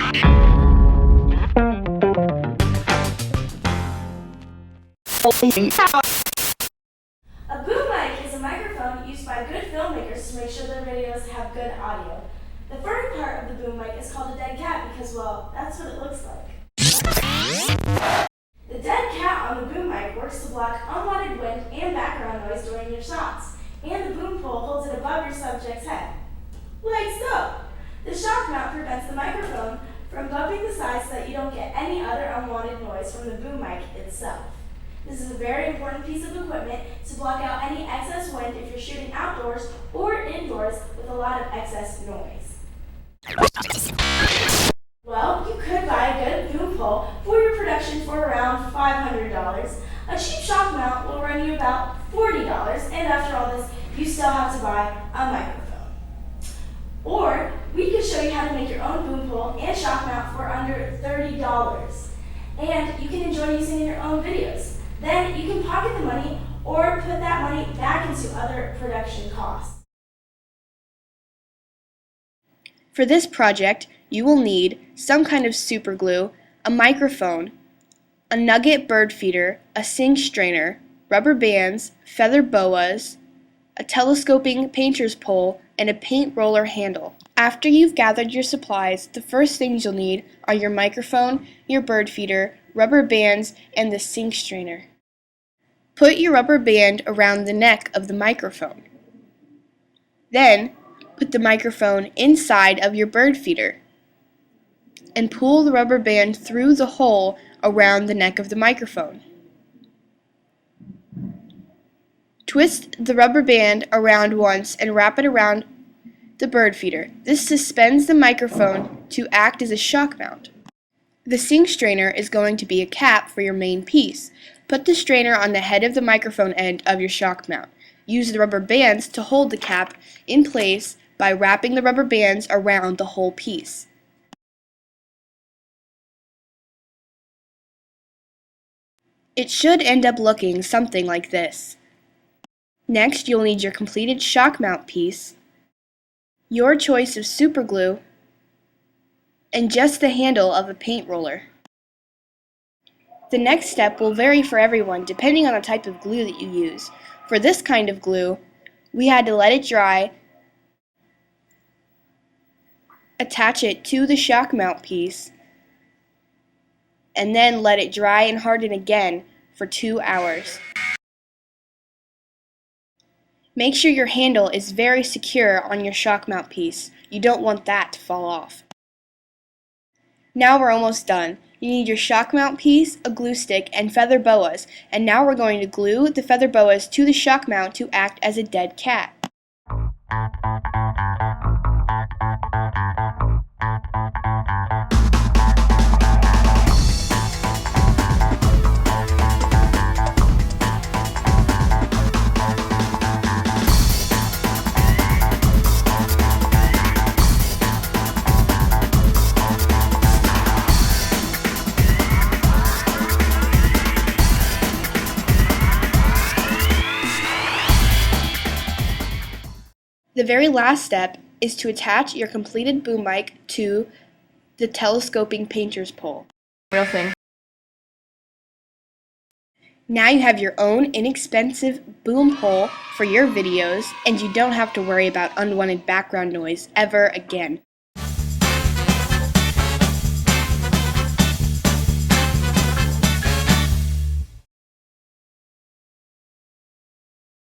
A boom mic is a microphone used by good filmmakers to make sure their videos have good audio. The furry part of the boom mic is called a dead cat because, well, that's what it looks like. The dead cat on the boom mic works to block unwanted wind and background noise during your shots, and the boom pole holds it above your subject's head. Like so. The shock mount prevents the microphone from bumping the sides so that you don't get any other unwanted noise from the boom mic itself. This is a very important piece of equipment to block out any excess wind if you're shooting outdoors or indoors with a lot of excess noise. Well, you could buy a good boom pole for your production for around $500. A cheap shock mount will run you about $40, and after all this, you still have to buy a microphone. Or we could show you how to make your own boom pole and shock mount for under $30, and you can enjoy using it in your own videos. Then you can pocket the money or put that money back into other production costs. For this project, you will need some kind of super glue, a microphone, a nugget bird feeder, a sing strainer, rubber bands, feather boas, a telescoping painter's pole, and a paint roller handle. After you've gathered your supplies, the first things you'll need are your microphone, your bird feeder, rubber bands, and the sing strainer. Put your rubber band around the neck of the microphone. Then, put the microphone inside of your bird feeder and pull the rubber band through the hole around the neck of the microphone. Twist the rubber band around once and wrap it around the bird feeder. This suspends the microphone to act as a shock mount. The sing strainer is going to be a cap for your main piece. Put the strainer on the head of the microphone end of your shock mount. Use the rubber bands to hold the cap in place by wrapping the rubber bands around the whole piece. It should end up looking something like this. Next, you'll need your completed shock mount piece, your choice of super glue, and just the handle of a paint roller. The next step will vary for everyone depending on the type of glue that you use. For this kind of glue, we had to let it dry, attach it to the shock mount piece, and then let it dry and harden again for 2 hours. Make sure your handle is very secure on your shock mount piece. You don't want that to fall off. Now we're almost done. You need your shock mount piece, a glue stick, and feather boas, and now we're going to glue the feather boas to the shock mount to act as a dead cat. The very last step is to attach your completed boom mic to the telescoping painter's pole. Real thing. Now you have your own inexpensive boom pole for your videos, and you don't have to worry about unwanted background noise ever again.